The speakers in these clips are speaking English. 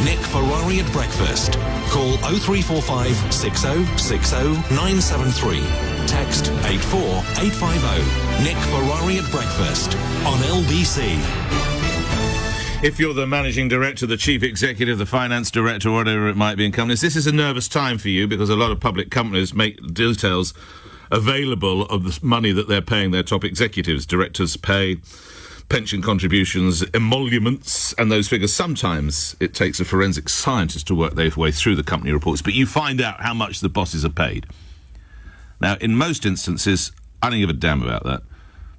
Nick Ferrari at breakfast. Call 0345 6060 973. Text 84850. Nick Ferrari at breakfast on LBC. If you're the managing director, the chief executive, the finance director, whatever it might be in companies, this is a nervous time for you because a lot of public companies make details available of the money that they're paying their top executives, directors' pay, pension contributions, emoluments, and those figures. Sometimes it takes a forensic scientist to work their way through the company reports, but you find out how much the bosses are paid. Now, in most instances, I don't give a damn about that.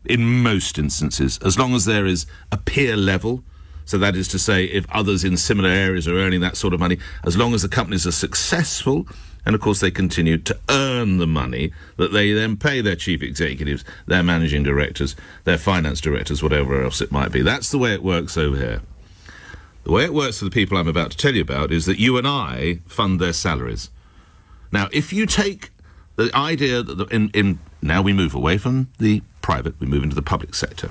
In most instances, as long as there is a peer level, so that is to say, if others in similar areas are earning that sort of money, as long as the companies are successful, and of course they continue to earn the money that they then pay their chief executives, their managing directors, their finance directors, whatever else it might be. That's the way it works over here. The way it works for the people I'm about to tell you about is that you and I fund their salaries. Now, if you take the idea that now we move away from the private, we move into the public sector.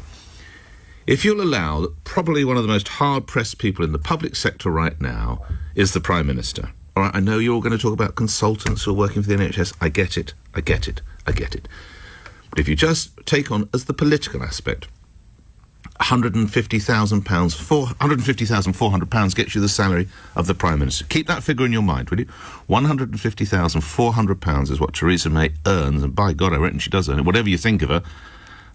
If you'll allow that probably one of the most hard-pressed people in the public sector right now is the Prime Minister. All right, I know you're all going to talk about consultants who are working for the NHS. I get it. But if you just take on, as the political aspect, £150,400 gets you the salary of the Prime Minister. Keep that figure in your mind, will you? £150,400 is what Theresa May earns, and by God, I reckon she does earn it. Whatever you think of her,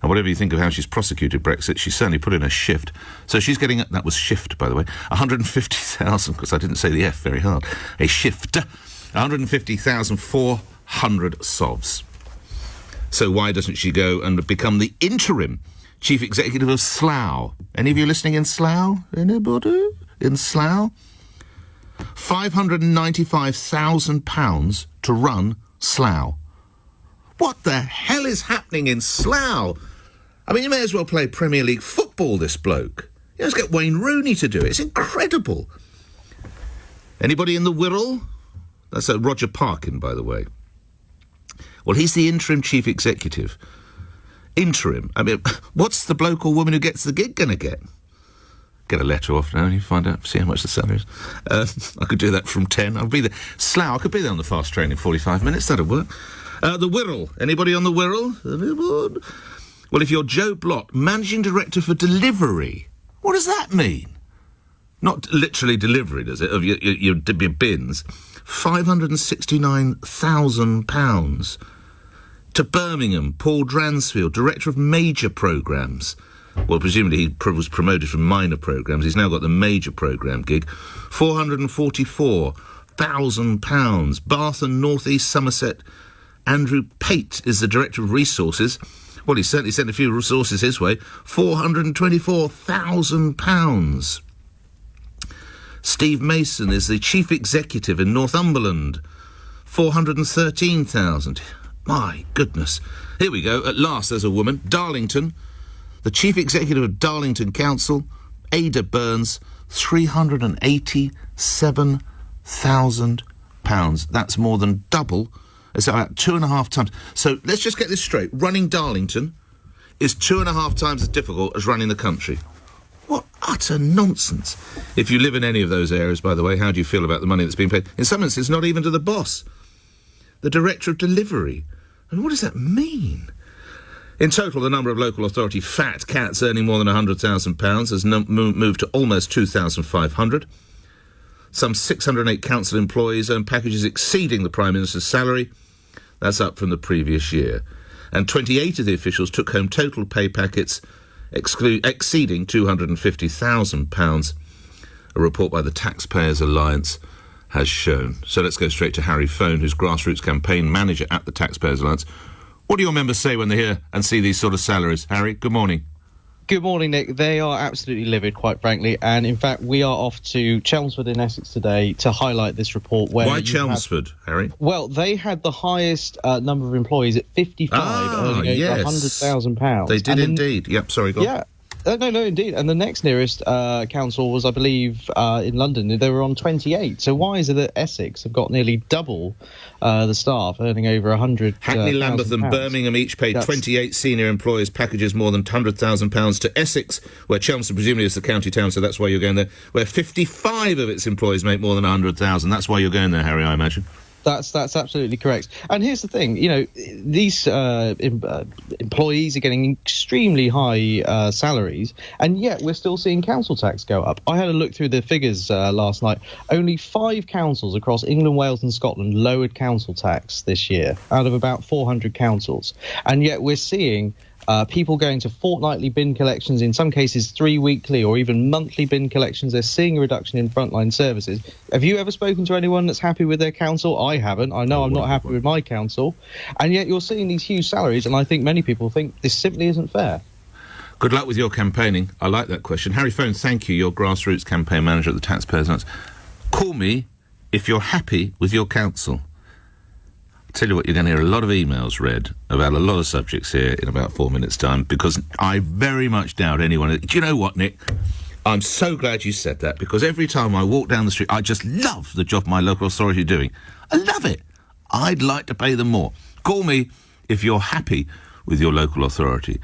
and whatever you think of how she's prosecuted Brexit, she certainly put in a shift. So she's getting, that was shift, by the way, 150,000, because I didn't say the F very hard, a shift, 150,400 sovs. So why doesn't she go and become the interim chief executive of Slough? Any of you listening in Slough? Anybody in Slough? £595,000 to run Slough. What the hell is happening in Slough? I mean, you may as well play Premier League football, this bloke. You just get Wayne Rooney to do it. It's incredible. Anybody in the Wirral? That's Roger Parkin, by the way. Well, he's the interim chief executive. Interim. I mean, what's the bloke or woman who gets the gig going to get? Get a letter off now and you find out, see how much the salary is. I could do that from 10. I'll be there. Slough, I could be there on the fast train in 45 minutes. That'll work. The Wirral. Anybody on the Wirral? Anyone? Well, if you're Joe Blott, managing director for delivery, what does that mean? Not literally delivery, does it, of your bins. £569,000 to Birmingham. Paul Dransfield, director of major programmes. Well, presumably he was promoted from minor programmes. He's now got the major programme gig. £444,000. Bath and North East Somerset. Andrew Pate is the director of resources. Well, he certainly sent a few resources his way. £424,000. Steve Mason is the chief executive in Northumberland. £413,000. My goodness. Here we go. At last, there's a woman. Darlington, the chief executive of Darlington Council, Ada Burns, £387,000. That's more than double. It's about 2.5 times. So let's just get this straight. Running Darlington is 2.5 times as difficult as running the country. What utter nonsense. If you live in any of those areas, by the way, how do you feel about the money that's being paid? In some instances, not even to the boss. The director of delivery. I mean, what does that mean? In total, the number of local authority fat cats earning more than £100,000 has moved to almost 2,500. Some 608 council employees earn packages exceeding the Prime Minister's salary. That's up from the previous year. And 28 of the officials took home total pay packets exceeding £250,000. A report by the Taxpayers Alliance has shown. So let's go straight to Harry Fone, who's grassroots campaign manager at the Taxpayers Alliance. What do your members say when they hear and see these sort of salaries? Harry, good morning. Good morning, Nick. They are absolutely livid, quite frankly. And in fact, we are off to Chelmsford in Essex today to highlight this report. Where Why Chelmsford, Harry? Well, they had the highest number of employees at 55, earning over £100,000. They did indeed. Yep, sorry, go on. Yeah. No, indeed. And the next nearest council was, I believe, in London. They were on 28. So why is it that Essex have got nearly double the staff, earning over 100? Hackney, Lambeth and Birmingham each paid 28 senior employees packages more than £100,000 to Essex, where Chelmsford presumably is the county town, so that's why you're going there, where 55 of its employees make more than 100,000. That's why you're going there, Harry, I imagine. That's absolutely correct. And here's the thing, these employees are getting extremely high salaries, and yet we're still seeing council tax go up. I had a look through the figures last night. Only 5 councils across England, Wales and Scotland lowered council tax this year, out of about 400 councils. And yet we're seeing people going to fortnightly bin collections, in some cases 3 weekly or even monthly bin collections. They're seeing a reduction in frontline services. Have you ever spoken to anyone that's happy with their council? I haven't. I know I'm not happy with my council. And yet you're seeing these huge salaries, and I think many people think this simply isn't fair. Good luck with your campaigning. I like that question. Harry Fone, thank you. You're grassroots campaign manager at the Taxpayers. Call me if you're happy with your council. Tell you what, you're going to hear a lot of emails read about a lot of subjects here in about 4 minutes' time, because I very much doubt anyone... Do you know what, Nick? I'm so glad you said that, because every time I walk down the street, I just love the job my local authority are doing. I love it. I'd like to pay them more. Call me if you're happy with your local authority.